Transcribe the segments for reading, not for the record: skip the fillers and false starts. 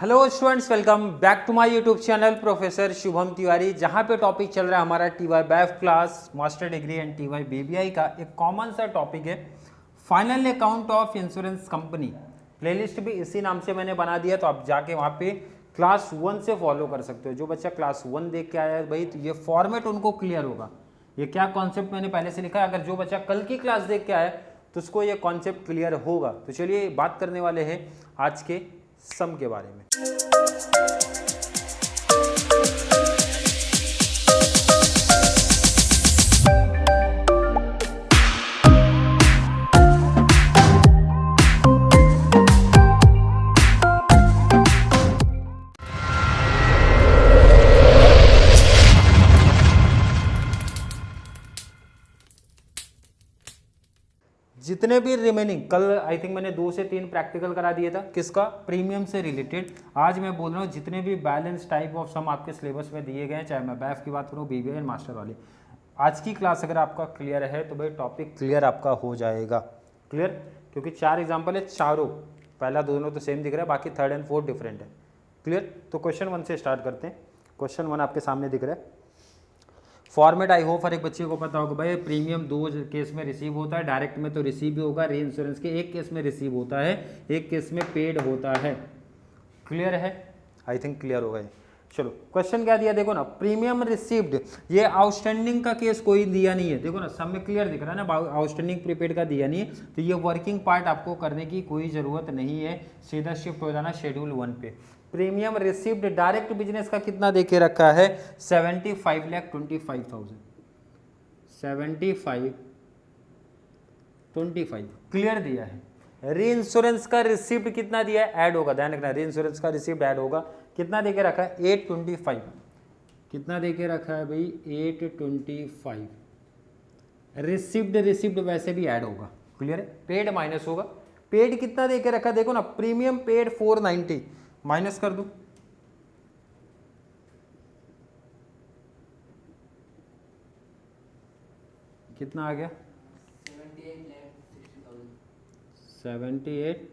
Hello students, welcome back to my YouTube channel professor Shubham Tiwari, जहां पे topic चल रहा है हमारा TY BAF class master degree and TY BBI का एक कॉमन सा टॉपिक है final account of insurance company. Playlist भी इसी नाम से मैंने बना दिया, तो आप जाके वहाँ पे क्लास 1 से फॉलो कर सकते हो। जो बच्चा क्लास 1 देख के आया है भाई, तो ये फॉर्मेट उनको क्लियर होगा, ये क्या कॉन्सेप्ट मैंने पहले से लिखा है। अगर जो बच्चा कल की क्लास देख के आया तो उसको ये कॉन्सेप्ट क्लियर होगा। तो चलिए बात करने वाले हैं आज के सम के बारे में। जितने भी रिमेनिंग, कल आई थिंक मैंने 2 से 3 प्रैक्टिकल करा दिया था, किसका, प्रीमियम से रिलेटेड। आज मैं बोल रहा हूँ जितने भी बैलेंस टाइप ऑफ सम आपके सिलेबस में दिए गए हैं, चाहे मैं बैफ की बात करूँ, बीबीआई एंड मास्टर वाली, आज की क्लास अगर आपका क्लियर है तो भाई टॉपिक क्लियर आपका हो जाएगा। क्लियर, क्योंकि 4 एग्जाम्पल है, चारों पहला दोनों तो सेम दिख रहा है, बाकी 3rd and 4th डिफरेंट है। क्लियर, तो क्वेश्चन 1 से स्टार्ट करते हैं। क्वेश्चन 1 आपके सामने दिख रहा है। फॉर्मेट आई होप हर एक बच्चे को पता होगा भाई, प्रीमियम 2 केस में रिसीव होता है, डायरेक्ट में तो रिसीव भी होगा, री इंश्योरेंस के एक केस में रिसीव होता है, एक केस में पेड होता है। क्लियर है, आई थिंक क्लियर होगा। चलो क्वेश्चन क्या दिया, देखो ना, प्रीमियम रिसीव्ड, ये आउटस्टैंडिंग का केस कोई दिया नहीं है, देखो ना सब में क्लियर दिख रहा है ना, आउटस्टैंडिंग प्रीपेड का दिया नहीं है, तो ये वर्किंग पार्ट आपको करने की कोई जरूरत नहीं है, सीधा शिफ्ट हो जाना शेड्यूल 1 पे। प्रीमियम रिसीव्ड डायरेक्ट बिजनेस का कितना देके रखा है, 75,25,000, 75,25 क्लियर दिया है। री इंश्योरेंस का रिसीव्ड कितना दिया है, ऐड होगा, ध्यान रखना, री इंश्योरेंस का रिसीव्ड ऐड होगा, कितना देके रखा है, 825, कितना देके रखा है भाई, 825। रिसीव्ड वैसे भी ऐड होगा, क्लियर है, पेड माइनस होगा, पेड कितना देके रखा है, देखो ना, प्रीमियम पेड 490, माइनस कर दो, कितना आ गया, 78,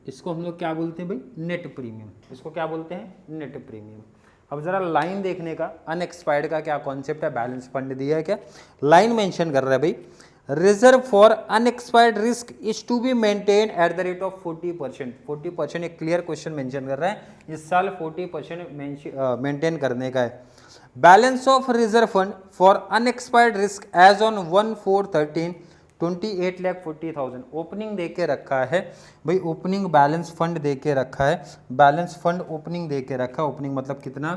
इसको हम लोग क्या बोलते हैं भाई, नेट प्रीमियम, इसको क्या बोलते हैं, नेट प्रीमियम। अब जरा लाइन देखने का, अनएक्सपायर्ड का क्या कॉन्सेप्ट है, बैलेंस फंड दिया है क्या, लाइन मेंशन कर रहा है भाई, reserve for unexpired risk is to be maintain at the rate of 40%। 40% एक क्लियर क्वेश्चन मेंशन कर रहा है, इस साल 40% मेंटेन करने का है। Balance of reserve fund for unexpired risk as on 1/4/13 28,40,000 opening दे के रखा है भाई, ओपनिंग बैलेंस फंड दे के रखा है, बैलेंस फंड ओपनिंग दे के रखा है, ओपनिंग मतलब कितना,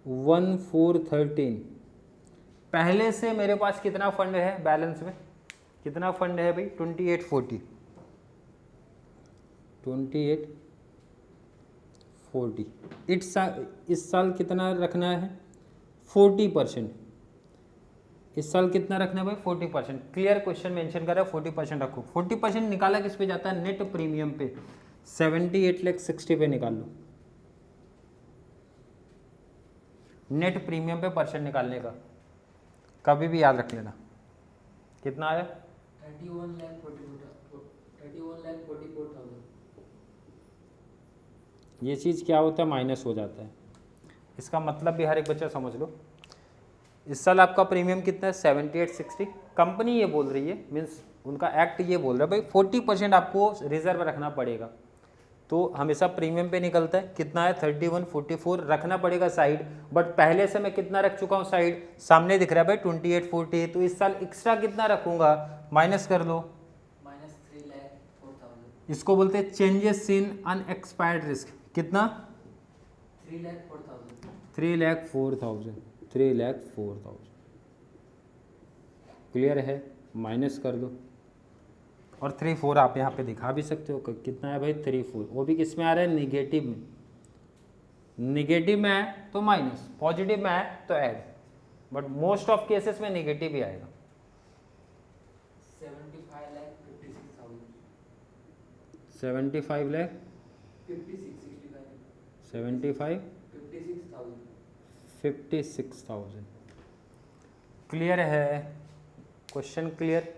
1/4/13। पहले से मेरे पास कितना फंड है, बैलेंस में कितना फंड है भाई, 2840, 2840। इस साल कितना रखना है, 40%, इस साल कितना रखना है भाई, 40%। क्लियर क्वेश्चन मेंशन कर रहा है, 40% रखो। 40% निकाला किस पे जाता है, नेट प्रीमियम पे, 78,60,000 पे निकाल लो, नेट प्रीमियम पे परसेंट निकालने का, कभी भी याद रख लेना। कितना आया, 31,44,000। ये चीज़ क्या होता है, माइनस हो जाता है, इसका मतलब भी हर एक बच्चा समझ लो। इस साल आपका प्रीमियम कितना है, 78,60। कंपनी ये बोल रही है, मीन्स उनका एक्ट ये बोल रहा है भाई 40% आपको रिजर्व रखना पड़ेगा, तो हमेशा प्रीमियम पे निकलता है, कितना है, 31,44 रखना पड़ेगा साइड, बट पहले से मैं कितना रख चुका हूँ साइड, सामने दिख रहा है भाई 28,40, तो इस साल एक्स्ट्रा कितना रखूंगा, माइनस कर लो, -3,04,000। इसको बोलते हैं चेंजेस इन अनएक्सपायर्ड रिस्क, कितना, 3,04,000, 3,04,000 क्लियर है, माइनस कर दो, और 3,4 आप यहाँ पे दिखा भी सकते हो, कितना है भाई, 3,4, वो भी किस में आ रहा है, निगेटिव में, निगेटिव में है तो माइनस, पॉजिटिव में है तो add, but most of cases में निगेटिव ही आएगा। 56,56,000 क्लियर है, क्वेश्चन क्लियर,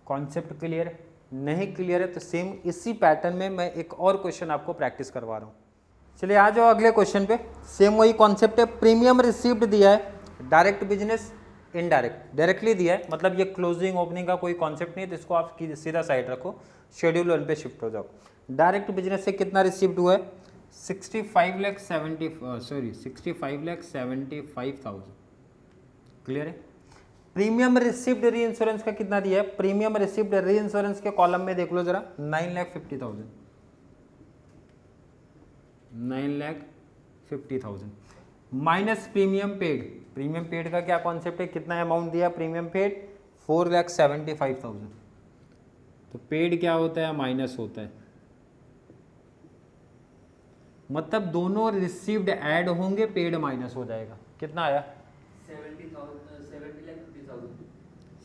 कॉन्सेप्ट क्लियर, नहीं क्लियर है तो सेम इसी पैटर्न में मैं एक और क्वेश्चन आपको प्रैक्टिस करवा रहा हूँ। चलिए आ जाओ अगले क्वेश्चन पे। सेम वही कॉन्सेप्ट है, प्रीमियम रिसीव्ड दिया है, डायरेक्ट बिजनेस इनडायरेक्ट, डायरेक्टली दिया है, मतलब ये क्लोजिंग ओपनिंग का कोई कॉन्सेप्ट नहीं है, तो इसको आप सीधा साइड रखो, शेड्यूल 1 पे शिफ्ट हो जाओ। डायरेक्ट बिजनेस से कितना रिसीव्ड हुआ है? 65,75,000। क्लियर है। प्रीमियम रिसिप्ट री इंश्योरेंस का कितना दिया है? प्रीमियम रिसिप्ट री इंश्योरेंस के कॉलम में देख लो जरा, 9,50,000, 9,50,000 minus premium paid. Premium paid का क्या कॉन्सेप्ट है, कितना अमाउंट दिया प्रीमियम पेड? 4,75,000। तो पेड क्या होता है? माइनस होता है, मतलब दोनों रिसीव्ड ऐड होंगे, पेड माइनस हो जाएगा। कितना आया?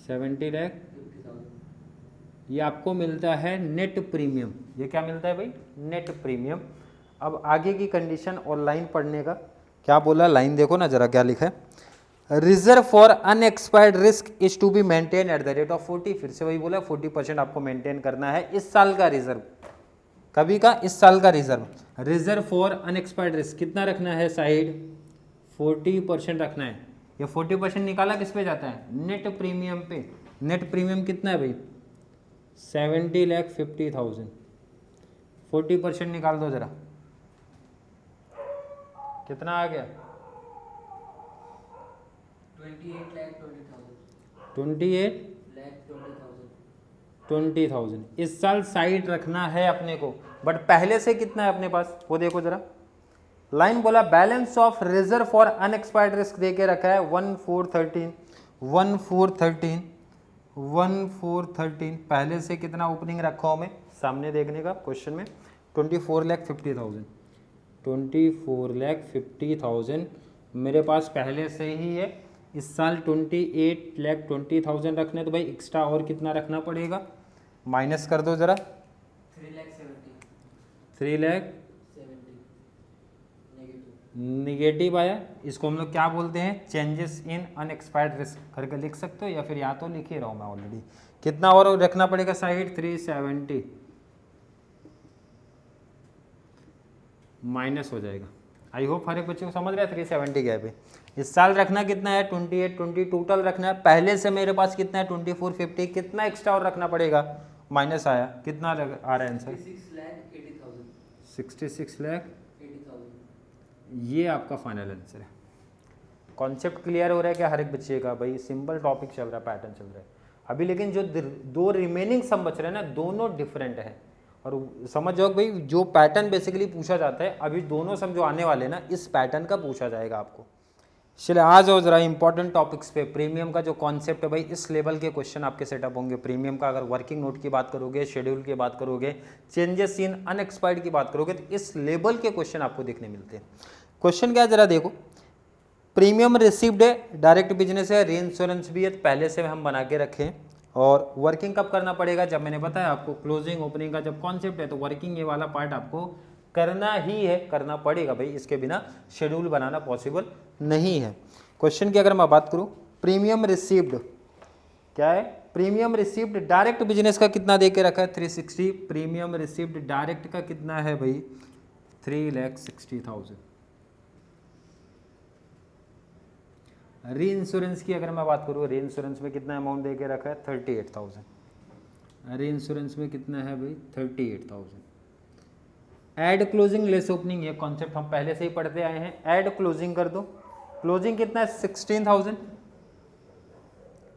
70 लाख। ये आपको मिलता है नेट प्रीमियम। ये क्या मिलता है भाई? Net premium. अब आगे की कंडीशन और लाइन पढ़ने का क्या बोला, लाइन देखो ना जरा क्या लिखा है, reserve for unexpired risk is to be maintain at the rate of 40। फिर से वही बोला, 40% आपको मेंटेन करना है इस साल का रिजर्व। कभी का? इस साल का reserve. Reserve for unexpired risk कितना रखना है साइड? 40% रखना है। ये 40% निकाला किस पे जाता है? नेट प्रीमियम पे। नेट प्रीमियम कितना है भाई? 70,50,000। 40% निकाल दो जरा, कितना आ गया? 28,20,000। इस साल साइड रखना है अपने को, बट पहले से कितना है अपने पास वो देखो जरा। लाइन बोला balance of reserve for unexpired risk they के रखा है 1413, 1413, 1413। पहले से कितना ओपनिंग रखा हो मैं सामने देखने का क्वेश्चन में, 24,50,000, 24,50,000 मेरे पास पहले से ही है। इस साल 28,20,000 रखने, तो भाई एक्स्ट्रा और कितना रखना पड़ेगा? माइनस कर दो जरा, 3,70,000 निगेटिव आया। इसको हम लोग क्या बोलते हैं? चेंजेस इन अनएक्सपायर्ड रिस्क करके लिख सकते हो, या फिर या तो लिख ही रहा हूँ मैं ऑलरेडी। कितना और रखना पड़ेगा साइड? 370 माइनस हो जाएगा। आई होप हर एक बच्चे को समझ रहा है 370 क्या है भाई। इस साल रखना कितना है? 2820 टोटल रखना है। पहले से मेरे पास कितना है? 2450। कितना एक्स्ट्रा और रखना पड़ेगा? माइनस आया, कितना आ रहा है आंसर? 66,80,000। ये आपका फाइनल आंसर है। कॉन्सेप्ट क्लियर हो रहा है क्या हर एक बच्चे का? भाई सिंपल टॉपिक चल रहा है, पैटर्न चल रहा है अभी, लेकिन जो दो रिमेनिंग सम बच रहे हैं ना, दोनों डिफरेंट है। और समझ जाओ भाई, जो पैटर्न बेसिकली पूछा जाता है अभी, दोनों सम जो आने वाले ना, इस पैटर्न का पूछा जाएगा आपको। चलिए आ जाओ जरा इंपॉर्टेंट टॉपिक्स पे। प्रीमियम का जो कॉन्सेप्ट है भाई, इस लेवल के क्वेश्चन आपके सेटअप होंगे। प्रीमियम का अगर वर्किंग नोट की बात करोगे, शेड्यूल की बात करोगे, चेंजेस इन अनएक्सपायर्ड की बात करोगे, तो इस लेवल के क्वेश्चन आपको देखने मिलते हैं। क्वेश्चन क्या है जरा देखो, प्रीमियम रिसीव्ड है, डायरेक्ट बिजनेस है, री इंश्योरेंस भी है, तो पहले से हम बना के रखे हैं। और वर्किंग कब करना पड़ेगा? जब मैंने बताया आपको क्लोजिंग ओपनिंग का जब कॉन्सेप्ट है, तो वर्किंग ये वाला पार्ट आपको करना ही है, करना पड़ेगा भाई, इसके बिना शेड्यूल बनाना पॉसिबल नहीं है। क्वेश्चन की अगर मैं बात करूं, प्रीमियम रिसीव्ड क्या है? प्रीमियम रिसीव्ड डायरेक्ट बिजनेस का कितना दे के रखा है? 360। प्रीमियम रिसीव्ड डायरेक्ट का कितना है भाई? 3,60,000। री इंश्योरेंस की अगर मैं बात करूँ, री इंश्योरेंस में कितना अमाउंट दे के रखा है? 38,000। री इंश्योरेंस में कितना है भाई? 38,000। ऐड क्लोजिंग लेस ओपनिंग, ये कॉन्सेप्ट हम पहले से ही पढ़ते आए हैं। ऐड क्लोजिंग कर दो, क्लोजिंग कितना है? 16,000।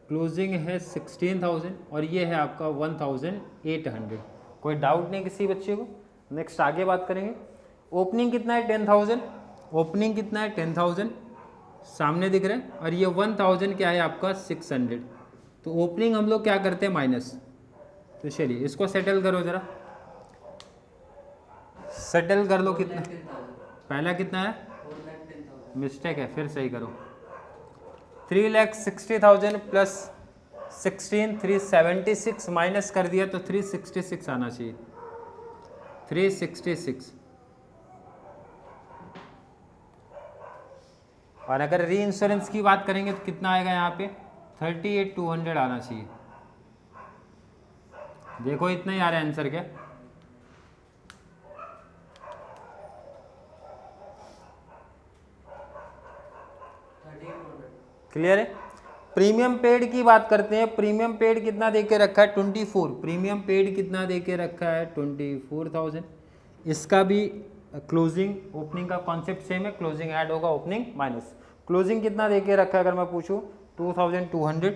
क्लोजिंग है 16,000 और ये है आपका 1,800। कोई डाउट नहीं किसी बच्चे को? नेक्स्ट आगे बात करेंगे। ओपनिंग कितना है? 10,000। ओपनिंग कितना है? 10,000 सामने दिख रहा है, और ये 1,000 क्या है आपका? 600। तो ओपनिंग हम लोग क्या करते हैं? माइनस। तो चलिए इसको सेटल करो जरा, सेटल कर लो। कितना पहला कितना है? मिस्टेक है, फिर सही करो। 3,60,000 प्लस 16, 376 माइनस कर दिया तो 366 आना चाहिए, 366। और अगर री इंश्योरेंस की बात करेंगे तो कितना आएगा यहाँ पे? 38,200 आना चाहिए। देखो इतना ही आ रहा है आंसर क्या? क्लियर है? प्रीमियम पेड की बात करते हैं। प्रीमियम पेड कितना दे के रखा है? 24। प्रीमियम पेड कितना दे के रखा है? 24,000। इसका भी क्लोजिंग ओपनिंग का कॉन्सेप्ट सेम है, क्लोजिंग ऐड होगा, ओपनिंग माइनस। क्लोजिंग कितना दे के रखा है अगर मैं पूछूं? 2200।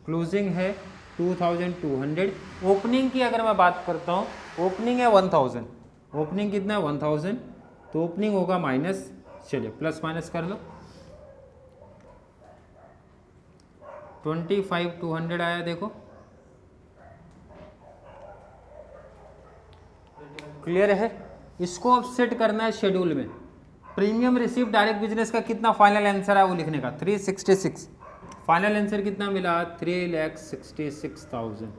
क्लोजिंग है 2200। ओपनिंग की अगर मैं बात करता हूँ, ओपनिंग है 1000। ओपनिंग कितना है? 1000। तो ओपनिंग होगा माइनस, चलिए प्लस माइनस कर लो, 25,200 आया। देखो क्लियर है? इसको अब सेट करना है शेड्यूल में। प्रीमियम रिसीव डायरेक्ट बिजनेस का कितना फाइनल आंसर है वो लिखने का, 366। फाइनल आंसर कितना मिला? 3,66,000।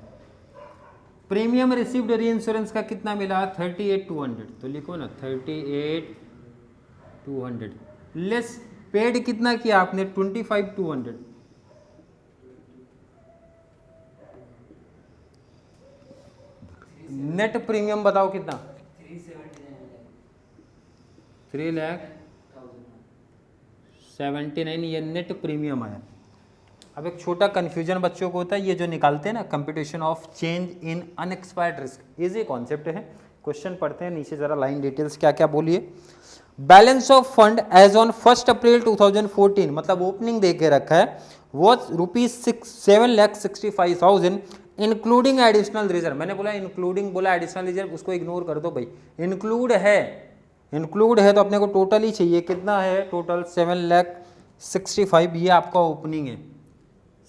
प्रीमियम रिसीव्ड री इंश्योरेंस का कितना मिला? 38,200। तो लिखो ना 38,200 लेस पेड कितना किया आपने? 25,200। नेट प्रीमियम बताओ कितना? 3,79,000 ये नेट प्रीमियम आया। अब एक छोटा कंफ्यूजन बच्चों को होता है, ये जो निकालते हैं ना computation of change in unexpired risk, easy concept है। क्वेश्चन पढ़ते हैं नीचे जरा, लाइन डिटेल्स क्या क्या बोलिए। Balance of fund as on 1 April 2014, मतलब ओपनिंग दे के रखा है, वॉज ₹7,65,000 इंक्लूडिंग एडिशनल रिजर्व। मैंने बोला इंक्लूडिंग, बोला एडिशनल रिजर्व, उसको इग्नोर कर दो भाई। इंक्लूड है तो अपने को टोटल ही चाहिए। कितना है टोटल? 7,65,000 ये आपका ओपनिंग है।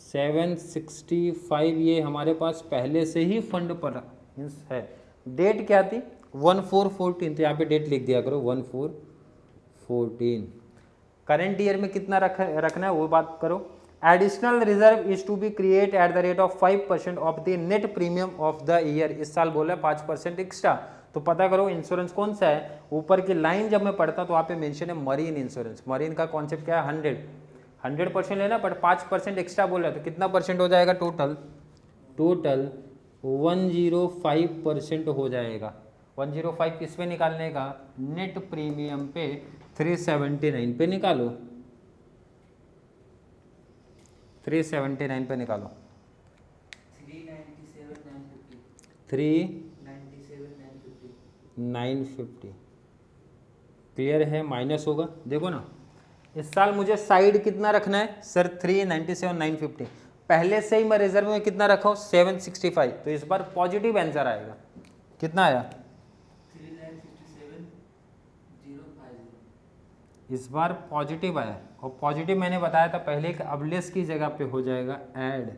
765 ये हमारे पास पहले से ही फंड पर है। डेट क्या थी? 1/4/14। तो यहाँ पे डेट लिख दिया करो 1/4/14। करंट ईयर में कितना रखना है वो बात करो। Additional reserve is to be create at the rate of 5% of the net premium of the year. इस साल बोला 5% एक्स्ट्रा। तो पता करो इंश्योरेंस कौन सा है। ऊपर की लाइन जब मैं पढ़ता तो वहाँ पे मेंशन है मरीन इंश्योरेंस। मरीन का कॉन्सेप्ट क्या है? 100% लेना, बट 5% एक्स्ट्रा बोल रहा है तो कितना परसेंट हो जाएगा? टोटल 105% हो जाएगा। 105 किस पे निकालने का? नेट प्रीमियम पे 379 पे निकालो, 379 पे निकालो। 3,950 क्लियर है? माइनस होगा, देखो ना इस साल मुझे साइड कितना रखना है सर? 3,97,950। पहले से ही मैं रिजर्व में कितना रखा हूँ? 765। तो इस बार पॉजिटिव आंसर आएगा। कितना आया? 3,60,050 इस बार पॉजिटिव आया। और पॉजिटिव मैंने बताया था पहले कि अब लेस की जगह पे हो जाएगा ऐड।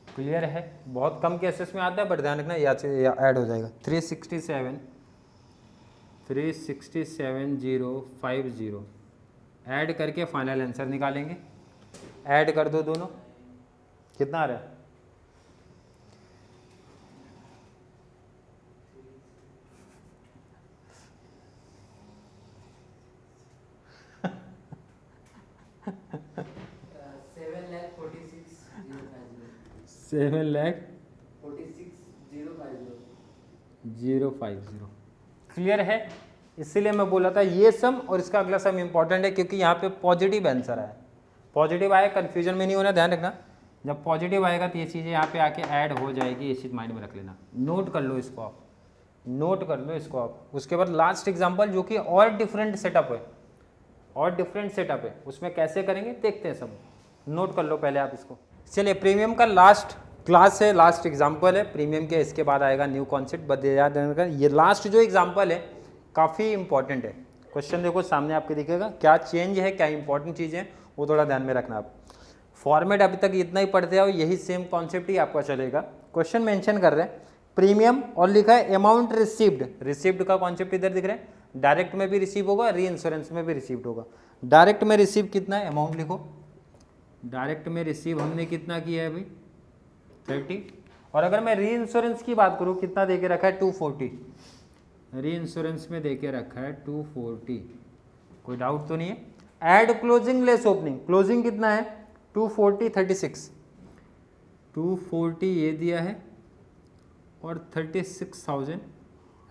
क्लियर है? बहुत कम केसेस में आता है, बट ध्यान रखना या ऐड हो जाएगा। 367,050 ऐड करके फाइनल आंसर निकालेंगे। ऐड कर दो दोनों, कितना आ रहा है? $7,46,050 क्लियर है? इसीलिए मैं बोला था ये सम और इसका अगला सम इंपॉर्टेंट है, क्योंकि यहाँ पे पॉजिटिव आंसर आया। पॉजिटिव आया, कंफ्यूजन में नहीं होना, ध्यान रखना। जब पॉजिटिव आएगा तो ये चीज़ें यहाँ पे आके ऐड हो जाएगी, ये चीज़ माइंड में रख लेना। नोट कर लो इसको आप, नोट कर लो इसको आप। उसके बाद लास्ट एग्जाम्पल जो कि और डिफरेंट सेटअप है, और डिफरेंट सेटअप है, उसमें कैसे करेंगे देखते हैं सब। नोट कर लो पहले आप इसको। चलिए प्रीमियम का लास्ट क्लास है, लास्ट एग्जाम्पल है प्रीमियम के। इसके बाद आएगा न्यू कॉन्सेप्ट। बस याद रखना ये लास्ट जो एग्जाम्पल है काफ़ी इंपॉर्टेंट है। क्वेश्चन देखो सामने आपके दिखेगा, क्या चेंज है, क्या इंपॉर्टेंट चीज़ है, वो थोड़ा ध्यान में रखना आप। फॉर्मेट अभी तक इतना ही पढ़ते आओ, यही सेम कॉन्सेप्ट ही आपका चलेगा। क्वेश्चन मेंशन कर रहे हैं प्रीमियम और लिखा है अमाउंट रिसीव्ड। रिसीव्ड का कॉन्सेप्ट इधर दिख रहा है। डायरेक्ट में भी रिसीव होगा, री इंश्योरेंस में भी रिसीव्ड होगा। डायरेक्ट में रिसीव कितना है, अमाउंट लिखो। डायरेक्ट में रिसीव हमने कितना किया है भाई? 30। और अगर मैं री इंश्योरेंस की बात करूँ, कितना देके रखा है? 240। री इंश्योरेंस में देके रखा है 240। कोई डाउट तो नहीं है? Add closing less opening. Closing कितना है? 240 36। 240 ये दिया है, और 36,000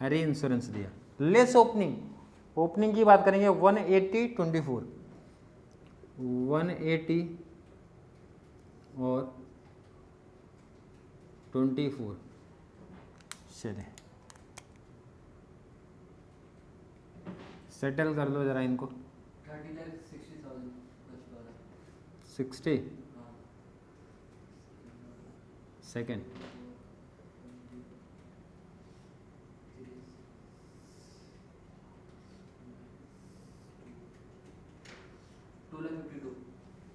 री इंश्योरेंस दिया। लेस ओपनिंग की बात करेंगे 180 24 180 और 24। चलिए सेटल कर लो जरा इनको। 60 सेकेंड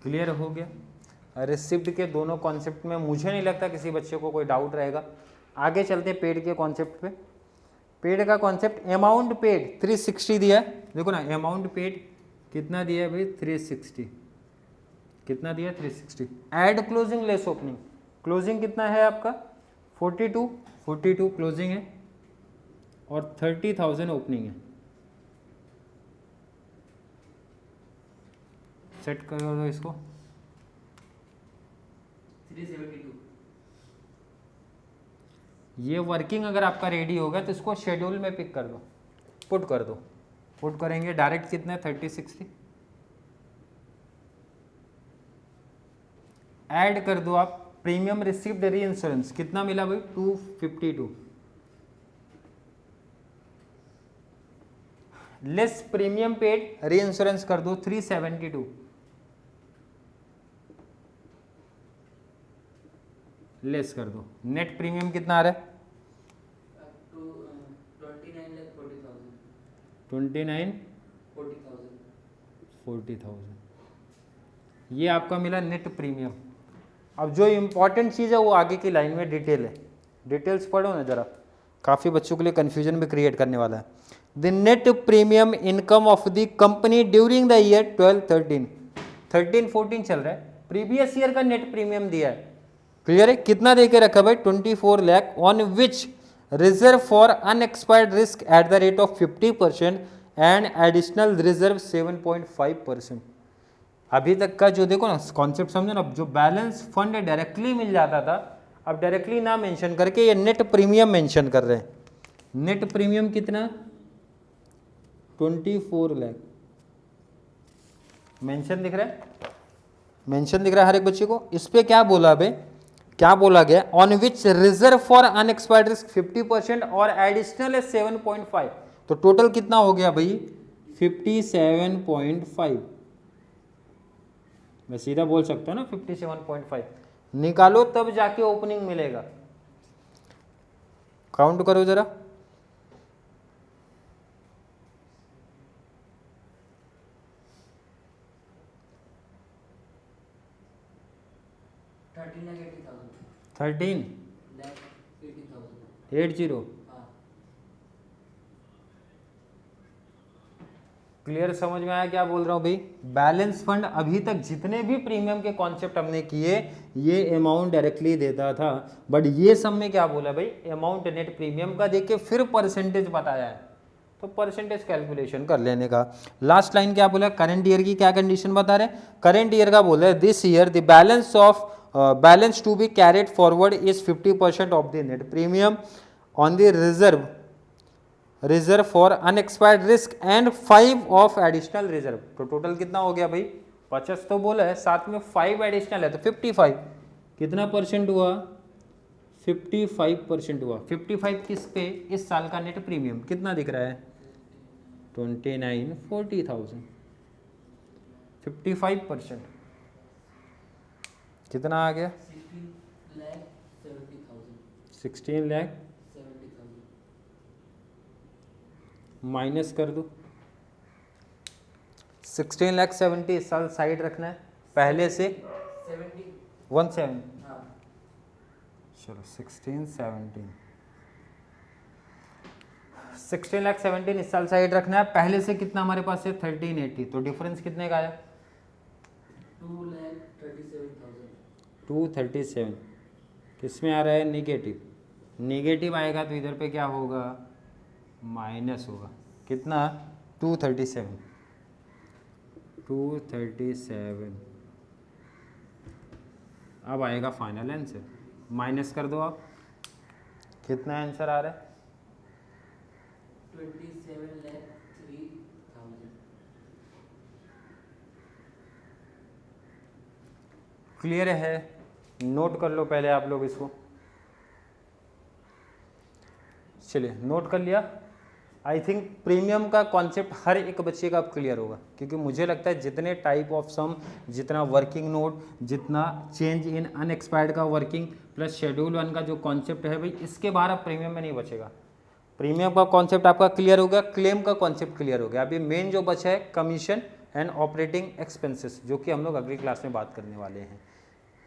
क्लियर हो गया। रिसिप्ट के दोनों कॉन्सेप्ट में मुझे नहीं लगता किसी बच्चे को कोई डाउट रहेगा। आगे चलते हैं पेड के कॉन्सेप्ट पे। पेड का कॉन्सेप्ट, अमाउंट पेड 360 दिया है। देखो ना, अमाउंट पेड कितना दिया है भाई 360, कितना दिया 360। Add closing less opening, closing कितना है आपका 42 क्लोजिंग है और 30,000 ओपनिंग है। सेट कर दो इसको 372। ये वर्किंग अगर आपका रेडी होगा तो इसको शेड्यूल में पिक कर दो, पुट कर दो। पुट करेंगे डायरेक्ट कितना है 3060। ऐड कर दो आप प्रीमियम रिसिप्ड री इंश्योरेंस, कितना मिला भाई 252। लेस प्रीमियम पेड री इंश्योरेंस कर दो 372। लेस कर दो, नेट प्रीमियम कितना आ रहा है 29,40,000। ये आपका मिला नेट प्रीमियम। अब जो इम्पोर्टेंट चीज़ है वो आगे की लाइन में डिटेल है, डिटेल्स पढ़ो ना जरा, काफ़ी बच्चों के लिए कन्फ्यूजन भी क्रिएट करने वाला है। The net premium income of the company during the year 12-13 13-14 चल रहा है, प्रीवियस ईयर का नेट प्रीमियम दिया है। क्लियर है, कितना दे के रखा भाई 24 lakh, on which reserve for unexpired risk at the rate of 50% and additional reserve 7.5%। अभी तक का जो देखो ना कॉन्सेप्ट समझो ना, जो बैलेंस फंड डायरेक्टली मिल जाता था, अब डायरेक्टली ना मेंशन करके ये नेट प्रीमियम मेंशन कर रहे हैं। नेट प्रीमियम कितना 24 लाख मेंशन दिख रहा है, मेंशन दिख रहा है हर एक बच्चे को। इस पे क्या बोला भाई, क्या बोला गया, on which reserve for unexpired risk 50% और एडिशनल है 7.5। तो टोटल कितना हो गया भाई 57.5। मैं सीधा बोल सकता हूँ ना 57.5 निकालो तब जाके ओपनिंग मिलेगा। काउंट करो जरा, थर्टीन 80। क्लियर समझ में आया क्या बोल रहा हूँ भाई। बैलेंस फंड अभी तक जितने भी प्रीमियम के कॉन्सेप्ट हमने किए ये अमाउंट डायरेक्टली देता था, बट ये सब में क्या बोला भाई अमाउंट नेट प्रीमियम का देके फिर परसेंटेज बताया है, तो परसेंटेज कैलकुलेशन कर लेने का। लास्ट लाइन क्या बोला, करंट ईयर की क्या कंडीशन बता रहे, करंट ईयर का बोला है this year the balance to be carried forward is 50% of the net premium on the reserve for unexpired risk and 5 of additional reserve. तो टोटल कितना हो गया भाई 50 तो बोला है, साथ में 5 एडिशनल है तो 55। कितना परसेंट हुआ 55% हुआ। 55 किस पे, इस साल का नेट प्रीमियम कितना दिख रहा है 29,40,000। 55% कितना आ गया 16 लाख माइनस कर दो 16 लाख 70 इस साल साइड रखना है पहले से 17। चलो 16 लाख 17 इस साल साइड रखना है, पहले से कितना हमारे पास है 1380। तो डिफरेंस कितने का आया 237। किस में आ रहा है नेगेटिव, नेगेटिव आएगा तो इधर पे क्या होगा माइनस होगा। कितना 237। अब आएगा फाइनल आंसर, माइनस कर दो आप कितना आंसर आ रहा है? 27,03,000। क्लियर है? नोट कर लो पहले आप लोग इसको। चलिए नोट कर लिया। आई थिंक प्रीमियम का कॉन्सेप्ट हर एक बच्चे का अब क्लियर होगा, क्योंकि मुझे लगता है जितने टाइप ऑफ सम, जितना वर्किंग नोट, जितना चेंज इन अनएक्सपायर्ड का वर्किंग प्लस शेड्यूल 1 का जो कॉन्सेप्ट है भाई, इसके बाहर अब प्रीमियम में नहीं बचेगा। प्रीमियम का कॉन्सेप्ट आपका क्लियर हो गया, क्लेम का कॉन्सेप्ट क्लियर हो गया। अभी मेन जो बचा है कमीशन एंड ऑपरेटिंग एक्सपेंसेस, जो कि हम लोग अगली क्लास में बात करने वाले हैं।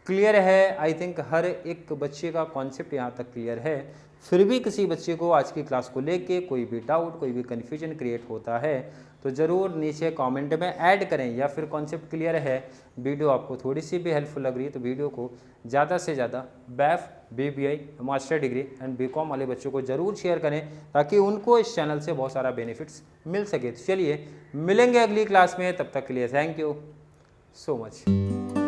क्लियर है? आई थिंक हर एक बच्चे का कॉन्सेप्ट यहाँ तक क्लियर है। फिर भी किसी बच्चे को आज की क्लास को लेके कोई भी डाउट, कोई भी कन्फ्यूजन क्रिएट होता है तो ज़रूर नीचे कमेंट में ऐड करें, या फिर कॉन्सेप्ट क्लियर है, वीडियो आपको थोड़ी सी भी हेल्पफुल लग रही है तो वीडियो को ज़्यादा से ज़्यादा BAIF, BBI, master degree and BCom वाले बच्चों को ज़रूर शेयर करें, ताकि उनको इस चैनल से बहुत सारा बेनिफिट्स मिल सके। तो चलिए मिलेंगे अगली क्लास में, तब तक के लिए थैंक यू सो मच।